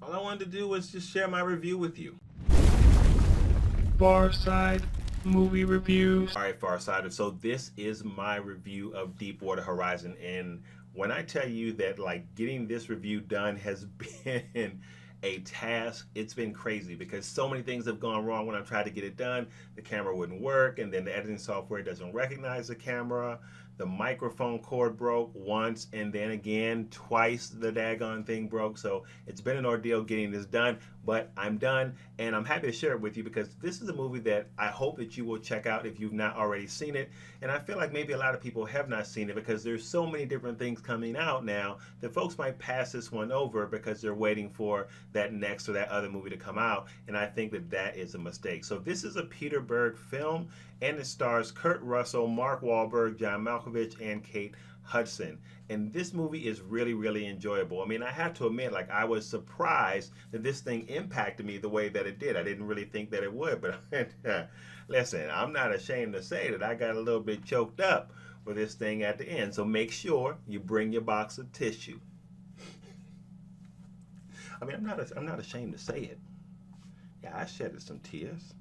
All I wanted to do was just share my review with you. Far Side Movie Reviews. All right, Farsighted. So this is my review of Deepwater Horizon, and when I tell you that like getting this review done has been a task, it's been crazy because so many things have gone wrong when I tried to get it done. The camera wouldn't work, and then the editing software doesn't recognize the camera. The microphone cord broke once, and then again twice the daggone thing broke. So it's been an ordeal getting this done, but I'm done, and I'm happy to share it with you because this is a movie that I hope that you will check out if you've not already seen it. And I feel like maybe a lot of people have not seen it because there's so many different things coming out now that folks might pass this one over because they're waiting for that next or that other movie to come out, and I think that that is a mistake. So this is a Peter Berg film, and it stars Kurt Russell, Mark Wahlberg, John Malkovich, and Kate Hudson. And this movie is really, really enjoyable. I mean, I have to admit, like, I was surprised that this thing impacted me the way that it did. I didn't really think that it would, but listen, I'm not ashamed to say that I got a little bit choked up with this thing at the end. So make sure you bring your box of tissue. I mean, I'm not ashamed to say it. Yeah, I shedded some tears.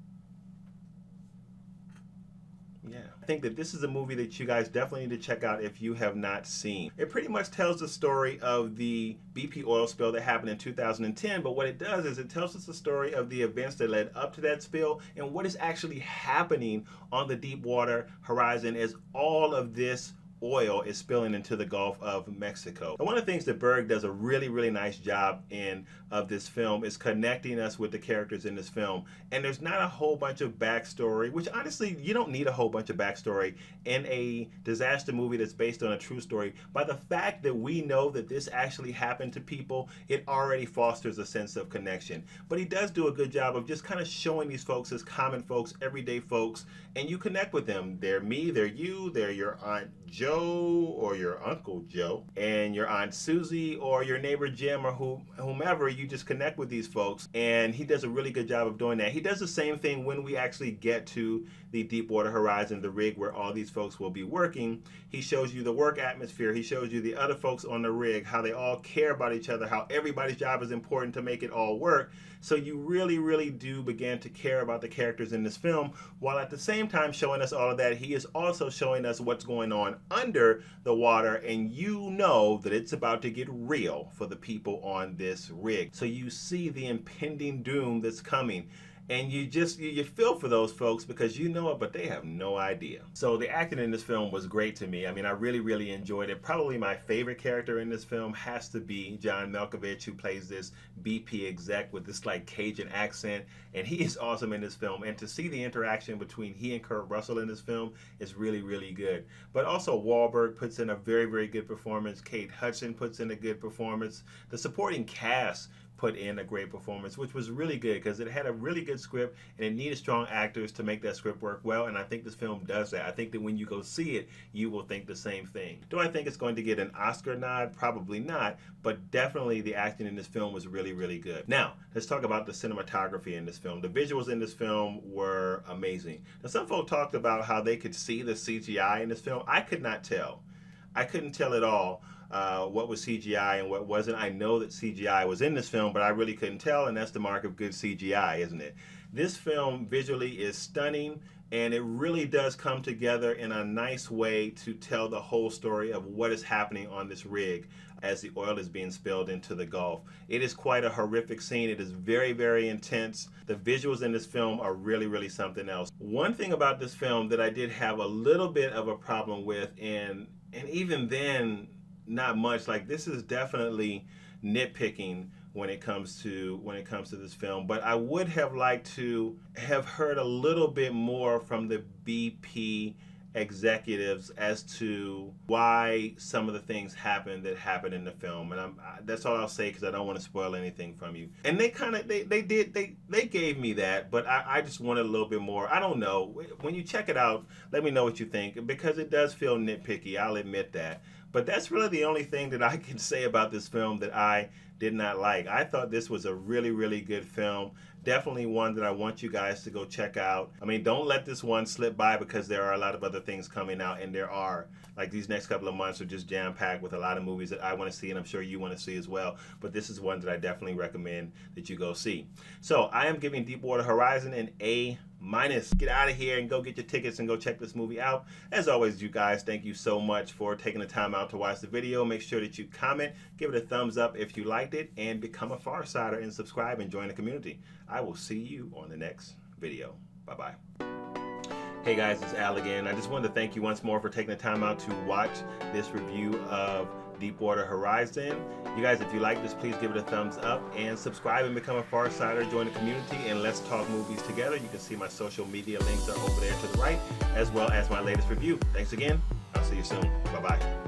Yeah. I think that this is a movie that you guys definitely need to check out if you have not seen. It pretty much tells the story of the BP oil spill that happened in 2010, but what it does is it tells us the story of the events that led up to that spill and what is actually happening on the Deepwater Horizon as all of this oil is spilling into the Gulf of Mexico. And one of the things that Berg does a really, really nice job in of this film is connecting us with the characters in this film. And there's not a whole bunch of backstory, which honestly, you don't need a whole bunch of backstory in a disaster movie that's based on a true story. By the fact that we know that this actually happened to people, it already fosters a sense of connection. But he does do a good job of just kind of showing these folks as common folks, everyday folks, and you connect with them. They're me, they're you, they're your Aunt Joe or your Uncle Joe, and your Aunt Susie or your neighbor Jim or whomever. You just connect with these folks, and he does a really good job of doing that. He does the same thing when we actually get to the Deepwater Horizon, the rig where all these folks will be working. He shows you the work atmosphere. He shows you the other folks on the rig, how they all care about each other, how everybody's job is important to make it all work. So you really, really do begin to care about the characters in this film, while at the same time showing us all of that, he is also showing us what's going on under the water, and you know that it's about to get real for the people on this rig. So you see the impending doom that's coming. And you feel for those folks because you know it, but they have no idea. So the acting in this film was great to me. I mean, I really, really enjoyed it. Probably my favorite character in this film has to be John Malkovich, who plays this BP exec with this like Cajun accent. And he is awesome in this film. And to see the interaction between he and Kurt Russell in this film is really, really good. But also Wahlberg puts in a very, very good performance. Kate Hudson puts in a good performance. The supporting cast put in a great performance, which was really good because it had a really good script and it needed strong actors to make that script work well, and I think this film does that. I think that when you go see it, you will think the same thing. Do I think it's going to get an Oscar nod? Probably not, but definitely the acting in this film was really, really good. Now, let's talk about the cinematography in this film. The visuals in this film were amazing. Now, some folk talked about how they could see the CGI in this film. I could not tell. I couldn't tell at all what was CGI and what wasn't. I know that CGI was in this film, but I really couldn't tell, and that's the mark of good CGI, isn't it? This film visually is stunning, and it really does come together in a nice way to tell the whole story of what is happening on this rig as the oil is being spilled into the Gulf. It is quite a horrific scene. It is very, very intense. The visuals in this film are really, really something else. One thing about this film that I did have a little bit of a problem with, and even then, not much. Like, this is definitely nitpicking when it comes to this film, but I would have liked to have heard a little bit more from the BP executives as to why some of the things happened that happened in the film, and that's all I'll say because I don't want to spoil anything from you. And they gave me that, but I just wanted a little bit more. I don't know. When you check it out, let me know what you think, because it does feel nitpicky. I'll admit that. But that's really the only thing that I can say about this film that I did not like. I thought this was a really, really good film. Definitely one that I want you guys to go check out. I mean, don't let this one slip by because there are a lot of other things coming out, and there are. Like, these next couple of months are just jam-packed with a lot of movies that I want to see, and I'm sure you want to see as well. But this is one that I definitely recommend that you go see. So I am giving Deepwater Horizon an A-. Get out of here and go get your tickets and go check this movie out. As always, you guys, thank you so much for taking the time out to watch the video. Make sure that you comment, give it a thumbs up if you liked it, and become a Farsider and subscribe and join the community. I will see you on the next video. Bye-bye. Hey guys, it's Al again. I just wanted to thank you once more for taking the time out to watch this review of Deepwater Horizon. You guys, if you like this, please give it a thumbs up and subscribe and become a Farsider. Join the community and let's talk movies together. You can see my social media links are over there to the right, as well as my latest review. Thanks again. I'll see you soon. Bye-bye.